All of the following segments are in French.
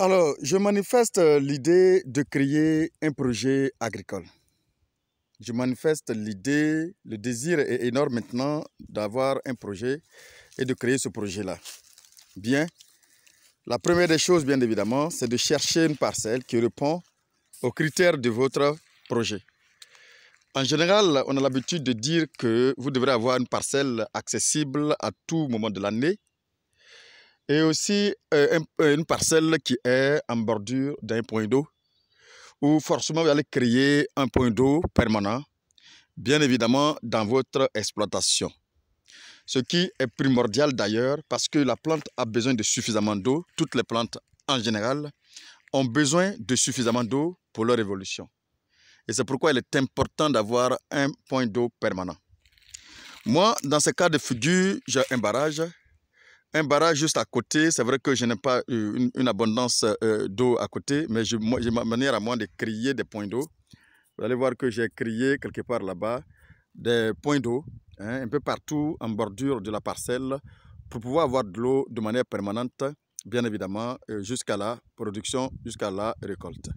Alors, je manifeste l'idée de créer un projet agricole. Je manifeste l'idée, le désir est énorme maintenant d'avoir un projet et de créer ce projet-là. Bien, la première des choses, bien évidemment, c'est de chercher une parcelle qui répond aux critères de votre projet. En général, on a l'habitude de dire que vous devrez avoir une parcelle accessible à tout moment de l'année et aussi une parcelle qui est en bordure d'un point d'eau où forcément vous allez créer un point d'eau permanent, bien évidemment dans votre exploitation. Ce qui est primordial d'ailleurs parce que la plante a besoin de suffisamment d'eau. Toutes les plantes en général ont besoin de suffisamment d'eau pour leur évolution. Et c'est pourquoi il est important d'avoir un point d'eau permanent. Moi, dans ce cas de figure, j'ai un barrage. Un barrage juste à côté, c'est vrai que je n'ai pas une abondance d'eau à côté, mais j'ai ma manière à moi de créer des points d'eau. Vous allez voir que j'ai créé quelque part là-bas des points d'eau, un peu partout en bordure de la parcelle, pour pouvoir avoir de l'eau de manière permanente, bien évidemment, jusqu'à la production, jusqu'à la récolte.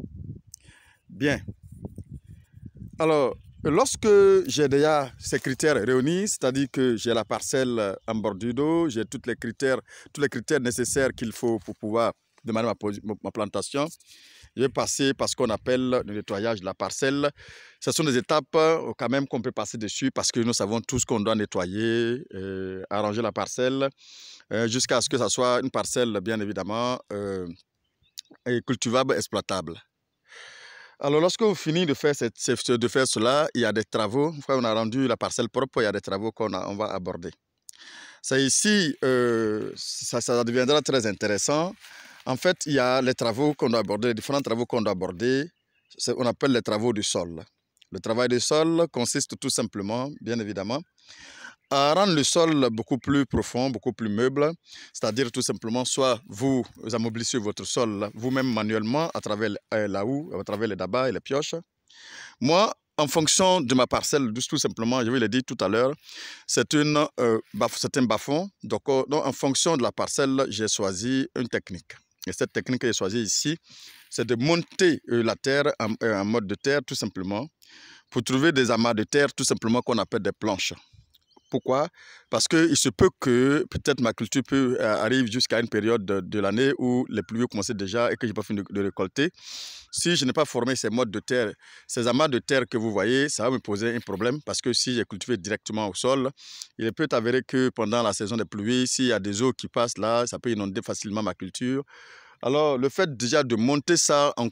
Bien. Alors, lorsque j'ai déjà ces critères réunis, c'est-à-dire que j'ai la parcelle en bordure d'eau, j'ai tous les critères nécessaires qu'il faut pour pouvoir démarrer ma plantation, je vais passer par ce qu'on appelle le nettoyage de la parcelle. Ce sont des étapes quand même qu'on peut passer dessus parce que nous savons tous qu'on doit nettoyer, arranger la parcelle jusqu'à ce que ça soit une parcelle bien évidemment cultivable, exploitable. Alors, lorsque vous finissez de faire cela, il y a des travaux. Une fois qu'on a rendu la parcelle propre, il y a des travaux on va aborder. C'est ici, ça deviendra très intéressant. En fait, il y a les travaux qu'on doit aborder, les différents travaux qu'on doit aborder. On appelle les travaux du sol. Le travail du sol consiste tout simplement, bien évidemment, à rendre le sol beaucoup plus profond, beaucoup plus meuble, c'est-à-dire tout simplement, soit vous amoblissez votre sol vous-même manuellement à travers la houe, à travers les dabas et les pioches. Moi, en fonction de ma parcelle, tout simplement, je vous l'ai dit tout à l'heure, c'est un bas-fond. Donc, en fonction de la parcelle, j'ai choisi une technique. Et cette technique que j'ai choisie ici, c'est de monter la terre en mode de terre, tout simplement, pour trouver des amas de terre, tout simplement, qu'on appelle des planches. Pourquoi? Parce qu'il se peut que peut-être ma culture arrive jusqu'à une période de l'année où les pluies commencent déjà et que je n'ai pas fini de récolter. Si je n'ai pas formé ces modes de terre, ces amas de terre que vous voyez, ça va me poser un problème parce que si j'ai cultivé directement au sol, il peut s'avérer que pendant la saison des pluies, s'il y a des eaux qui passent là, ça peut inonder facilement ma culture. Alors, le fait déjà de monter ça en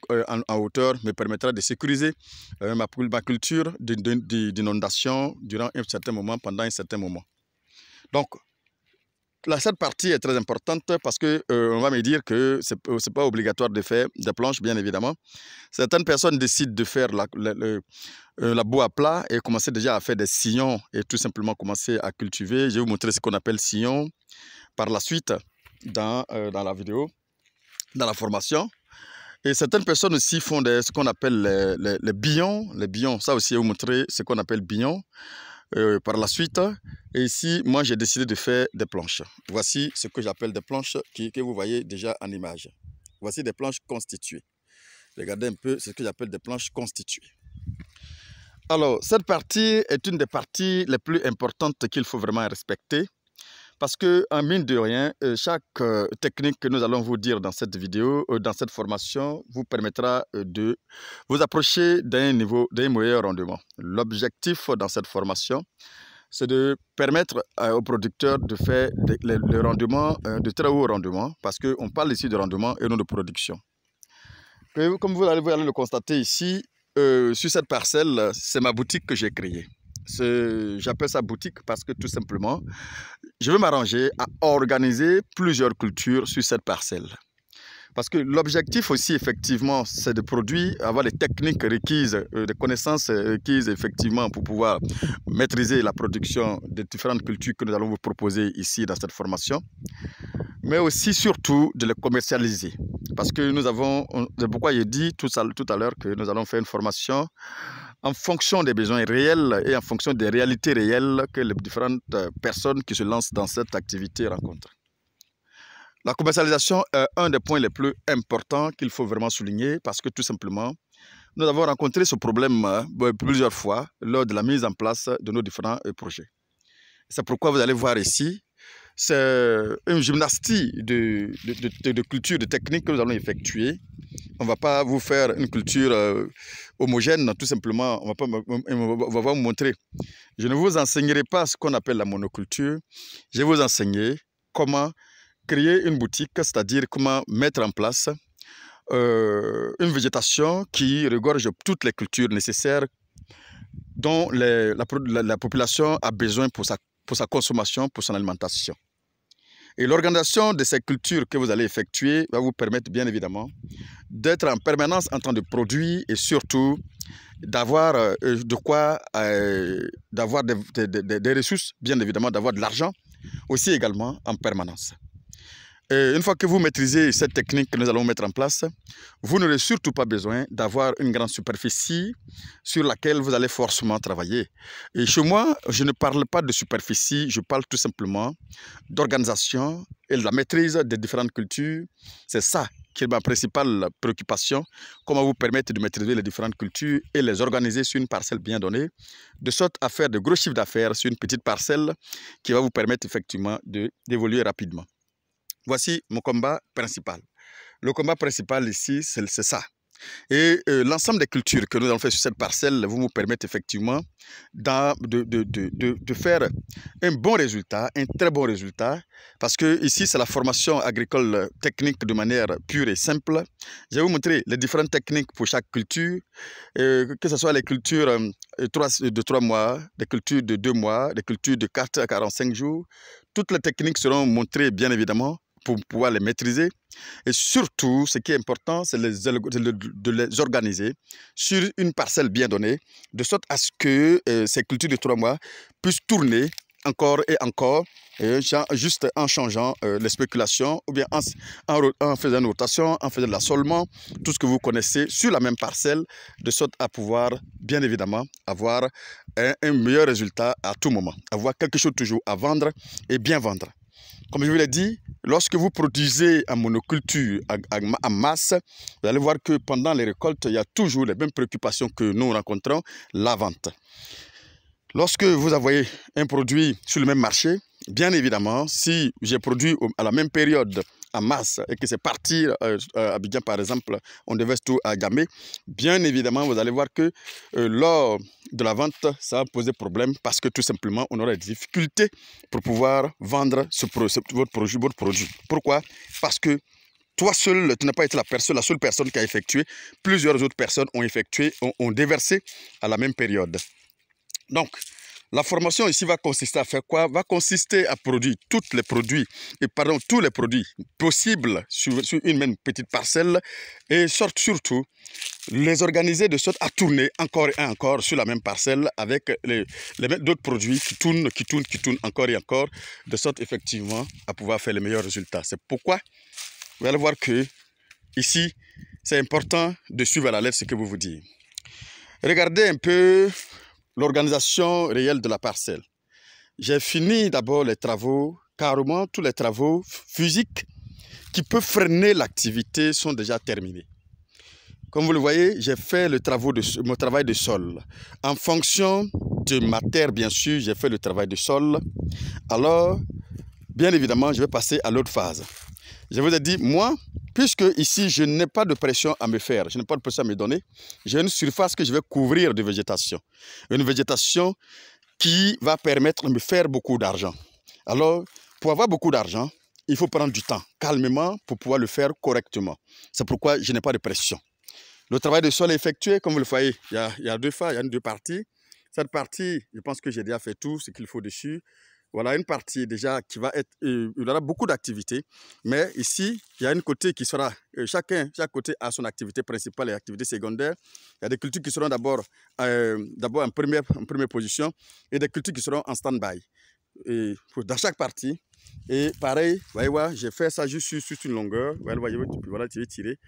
hauteur me permettra de sécuriser ma culture d'inondation durant un certain moment, pendant un certain moment. Donc, cette partie est très importante parce qu'on va me dire que ce n'est pas obligatoire de faire des planches, bien évidemment. Certaines personnes décident de faire la boue à plat et commencer déjà à faire des sillons et tout simplement commencer à cultiver. Je vais vous montrer ce qu'on appelle sillon par la suite dans la vidéo, dans la formation. Et certaines personnes aussi font ce qu'on appelle les billons. Les billons, ça aussi, je vais vous montrer ce qu'on appelle billons par la suite. Et ici, moi, j'ai décidé de faire des planches. Voici ce que j'appelle des planches que vous voyez déjà en image. Voici des planches constituées. Regardez un peu ce que j'appelle des planches constituées. Alors, cette partie est une des parties les plus importantes qu'il faut vraiment respecter. Parce qu'en mine de rien, chaque technique que nous allons vous dire dans cette vidéo, dans cette formation, vous permettra de vous approcher d'un meilleur rendement. L'objectif dans cette formation, c'est de permettre aux producteurs de faire le rendement, de très haut rendement, parce qu'on parle ici de rendement et non de production. Et comme vous allez le constater ici, sur cette parcelle, c'est ma boutique que j'ai créée. J'appelle ça boutique parce que tout simplement, je vais m'arranger à organiser plusieurs cultures sur cette parcelle. Parce que l'objectif aussi, effectivement, c'est de produire, avoir les techniques requises, des connaissances requises, effectivement, pour pouvoir maîtriser la production des différentes cultures que nous allons vous proposer ici dans cette formation. Mais aussi, surtout, de les commercialiser. Parce que c'est pourquoi j'ai dit tout à l'heure que nous allons faire une formation en fonction des besoins réels et en fonction des réalités réelles que les différentes personnes qui se lancent dans cette activité rencontrent. La commercialisation est un des points les plus importants qu'il faut vraiment souligner parce que tout simplement, nous avons rencontré ce problème plusieurs fois lors de la mise en place de nos différents projets. C'est pourquoi vous allez voir ici, c'est une gymnastique de culture, de technique que nous allons effectuer. On ne va pas vous faire une culture homogène, tout simplement, on va vous montrer. Je ne vous enseignerai pas ce qu'on appelle la monoculture, je vais vous enseigner comment créer une boutique, c'est-à-dire comment mettre en place une végétation qui regorge toutes les cultures nécessaires dont la population a besoin pour sa consommation, pour son alimentation. Et l'organisation de ces cultures que vous allez effectuer va vous permettre bien évidemment d'être en permanence en train de produire et surtout d'avoir d'avoir des ressources, bien évidemment, d'avoir de l'argent aussi également en permanence. Et une fois que vous maîtrisez cette technique que nous allons mettre en place, vous n'aurez surtout pas besoin d'avoir une grande superficie sur laquelle vous allez forcément travailler. Et chez moi, je ne parle pas de superficie, je parle tout simplement d'organisation et de la maîtrise des différentes cultures. C'est ça qui est ma principale préoccupation, comment vous permettre de maîtriser les différentes cultures et les organiser sur une parcelle bien donnée, de sorte à faire de gros chiffres d'affaires sur une petite parcelle qui va vous permettre effectivement d'évoluer rapidement. Voici mon combat principal. Le combat principal ici, c'est ça. Et l'ensemble des cultures que nous allons faire sur cette parcelle vont vous permettre effectivement de faire un bon résultat, un très bon résultat, parce que ici c'est la formation agricole technique de manière pure et simple. Je vais vous montrer les différentes techniques pour chaque culture, que ce soit les cultures de 3 mois, des cultures de 2 mois, des cultures de 4 à 45 jours. Toutes les techniques seront montrées bien évidemment pour pouvoir les maîtriser. Et surtout, ce qui est important, c'est de les organiser sur une parcelle bien donnée, de sorte à ce que ces cultures de 3 mois puissent tourner encore et encore, juste en changeant les spéculations, ou bien en faisant une rotation, en faisant de l'assolement, tout ce que vous connaissez sur la même parcelle, de sorte à pouvoir, bien évidemment, avoir un meilleur résultat à tout moment, avoir quelque chose toujours à vendre et bien vendre. Comme je vous l'ai dit, lorsque vous produisez en monoculture en masse, vous allez voir que pendant les récoltes, il y a toujours les mêmes préoccupations que nous rencontrons, la vente. Lorsque vous envoyez un produit sur le même marché, bien évidemment, si j'ai produit à la même période en masse et que c'est parti à Abidjan par exemple, on devait tout à Gamé, bien évidemment, vous allez voir que lors de la vente, ça va poser problème parce que tout simplement, on aura des difficultés pour pouvoir vendre votre produit. Pourquoi? Parce que toi seul, tu n'as pas été la seule personne qui a effectué. Plusieurs autres personnes ont effectué, ont déversé à la même période. Donc, la formation ici va consister à faire quoi? Va consister à produire tous les produits possibles sur une même petite parcelle et surtout les organiser de sorte à tourner encore et encore sur la même parcelle avec d'autres produits qui tournent encore et encore, de sorte effectivement à pouvoir faire les meilleurs résultats. C'est pourquoi vous allez voir que ici, c'est important de suivre à la lettre ce que vous dites. Regardez un peu l'organisation réelle de la parcelle. J'ai fini d'abord les travaux, carrément tous les travaux physiques qui peuvent freiner l'activité sont déjà terminés. Comme vous le voyez, j'ai fait mon travail de sol. En fonction de ma terre, bien sûr, j'ai fait le travail de sol. Alors, bien évidemment, je vais passer à l'autre phase. Je vous ai dit, moi, puisque ici, je n'ai pas de pression à me faire, je n'ai pas de pression à me donner, j'ai une surface que je vais couvrir de végétation. Une végétation qui va permettre de me faire beaucoup d'argent. Alors, pour avoir beaucoup d'argent, il faut prendre du temps, calmement, pour pouvoir le faire correctement. C'est pourquoi je n'ai pas de pression. Le travail de sol est effectué, comme vous le voyez, il y a deux phases, il y a deux parties. Cette partie, je pense que j'ai déjà fait tout ce qu'il faut dessus. Voilà une partie déjà qui va être, il y aura beaucoup d'activités, mais ici, il y a une côté qui sera, chaque côté a son activité principale et activité secondaire. Il y a des cultures qui seront d'abord en première position et des cultures qui seront en stand-by dans chaque partie. Et pareil, vous voyez, ouais, j'ai fait ça juste sur une longueur. Voilà, tu veux tirer.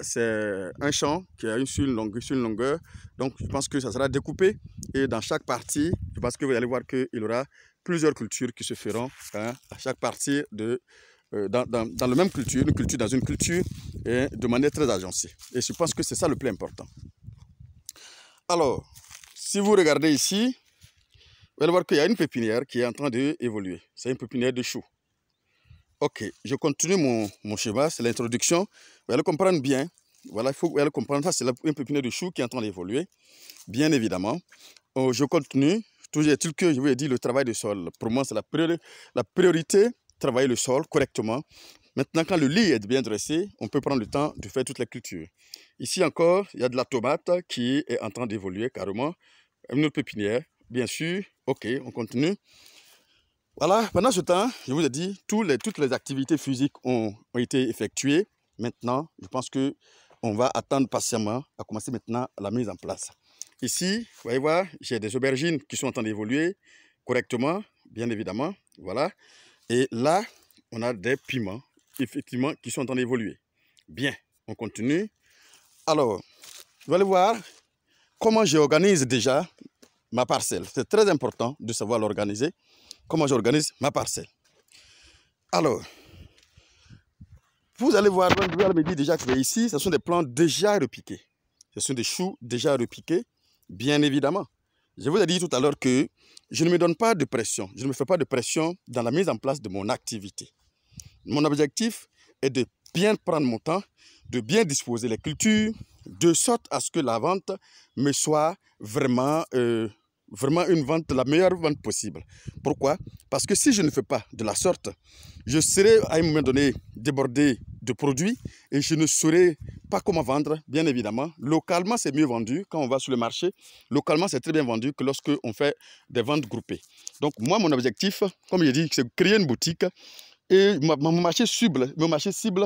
C'est un champ qui a sur une longueur. Donc, je pense que ça sera découpé. Et dans chaque partie, je pense que vous allez voir qu'il y aura plusieurs cultures qui se feront à chaque partie de dans la même culture, dans une culture de manière très agencée. Et je pense que c'est ça le plus important. Alors, si vous regardez ici, vous allez voir qu'il y a une pépinière qui est en train d'évoluer. C'est une pépinière de choux. Ok, je continue mon schéma, c'est l'introduction. Vous allez comprendre bien. Voilà, il faut vous allez comprendre ça, c'est une pépinière de choux qui est en train d'évoluer, bien évidemment. Je continue. Toujours est-il que je vous ai dit le travail du sol. Pour moi, c'est la priorité, travailler le sol correctement. Maintenant, quand le lit est bien dressé, on peut prendre le temps de faire toute la culture. Ici encore, il y a de la tomate qui est en train d'évoluer carrément. Une autre pépinière, bien sûr. Ok, on continue. Voilà, pendant ce temps, je vous ai dit, toutes les activités physiques ont été effectuées. Maintenant, je pense qu'on va attendre patiemment à commencer maintenant la mise en place. Ici, vous voyez voir, j'ai des aubergines qui sont en train d'évoluer correctement, bien évidemment. Voilà. Et là, on a des piments, effectivement, qui sont en train d'évoluer. Bien, on continue. Alors, vous allez voir comment j'organise déjà ma parcelle. C'est très important de savoir l'organiser. Comment j'organise ma parcelle. Alors, vous allez voir, vous allez me dire déjà que ici, ce sont des plants déjà repiqués. Ce sont des choux déjà repiqués, bien évidemment. Je vous ai dit tout à l'heure que je ne me donne pas de pression. Je ne me fais pas de pression dans la mise en place de mon activité. Mon objectif est de bien prendre mon temps, de bien disposer les cultures, de sorte à ce que la vente me soit vraiment une vente, la meilleure vente possible. Pourquoi? Parce que si je ne fais pas de la sorte, je serai à un moment donné débordé de produits et je ne saurai pas comment vendre, bien évidemment. Localement, c'est mieux vendu quand on va sur le marché. Localement, c'est très bien vendu que lorsque on fait des ventes groupées. Donc, moi, mon objectif, comme je dis, c'est de créer une boutique. Et mon marché cible,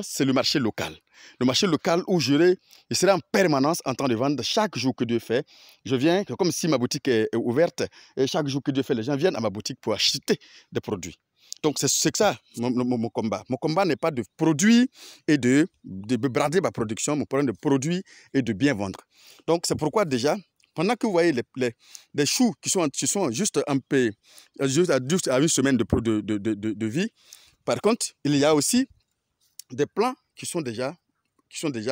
c'est le marché local. Le marché local où je serai en permanence en train de vendre chaque jour que Dieu fait. Je viens, comme si ma boutique est ouverte, et chaque jour que Dieu fait, les gens viennent à ma boutique pour acheter des produits. Donc, c'est ça mon combat. Mon combat n'est pas de produire et de brader ma production, mon problème de produire et de bien vendre. Donc, c'est pourquoi déjà, pendant que vous voyez les choux qui sont juste un peu, juste à une semaine de vie, par contre, il y a aussi des plants qui sont déjà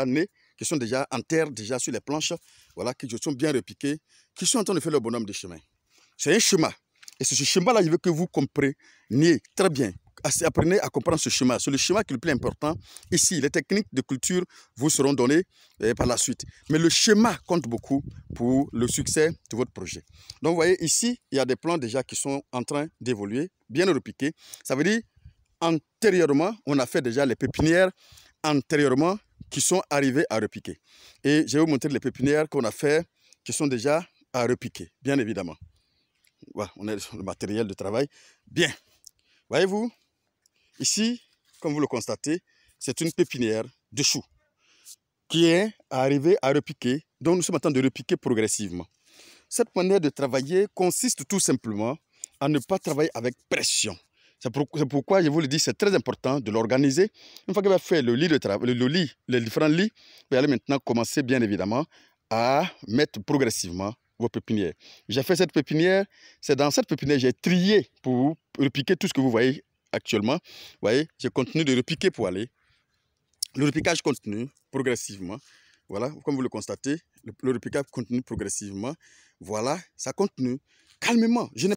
nés, qui sont déjà en terre, déjà sur les planches, voilà, qui sont bien repiqués, qui sont en train de faire le bonhomme de chemin. C'est un chemin. Et c'est ce chemin-là, je veux que vous compreniez très bien. Apprenez à comprendre ce chemin. C'est le chemin qui est le plus important. Ici, les techniques de culture vous seront données par la suite. Mais le schéma compte beaucoup pour le succès de votre projet. Donc, vous voyez, ici, il y a des plants déjà qui sont en train d'évoluer, bien repiqués. Ça veut dire antérieurement, on a fait déjà les pépinières antérieurement qui sont arrivées à repiquer. Et je vais vous montrer les pépinières qu'on a fait qui sont déjà à repiquer, bien évidemment. Voilà, on est sur le matériel de travail. Bien. Voyez-vous, ici, comme vous le constatez, c'est une pépinière de choux qui est arrivée à repiquer, donc nous sommes en train de repiquer progressivement. Cette manière de travailler consiste tout simplement à ne pas travailler avec pression. C'est pourquoi je vous le dis, c'est très important de l'organiser. Une fois que vous avez fait le lit de travail, les différents lits, vous allez maintenant commencer bien évidemment à mettre progressivement vos pépinières. J'ai fait cette pépinière, c'est dans cette pépinière que j'ai trié pour repiquer tout ce que vous voyez actuellement. Vous voyez, je continue de repiquer pour aller. Le repiquage continue progressivement. Voilà, comme vous le constatez, le repiquage continue progressivement. Voilà, ça continue calmement. Je n'ai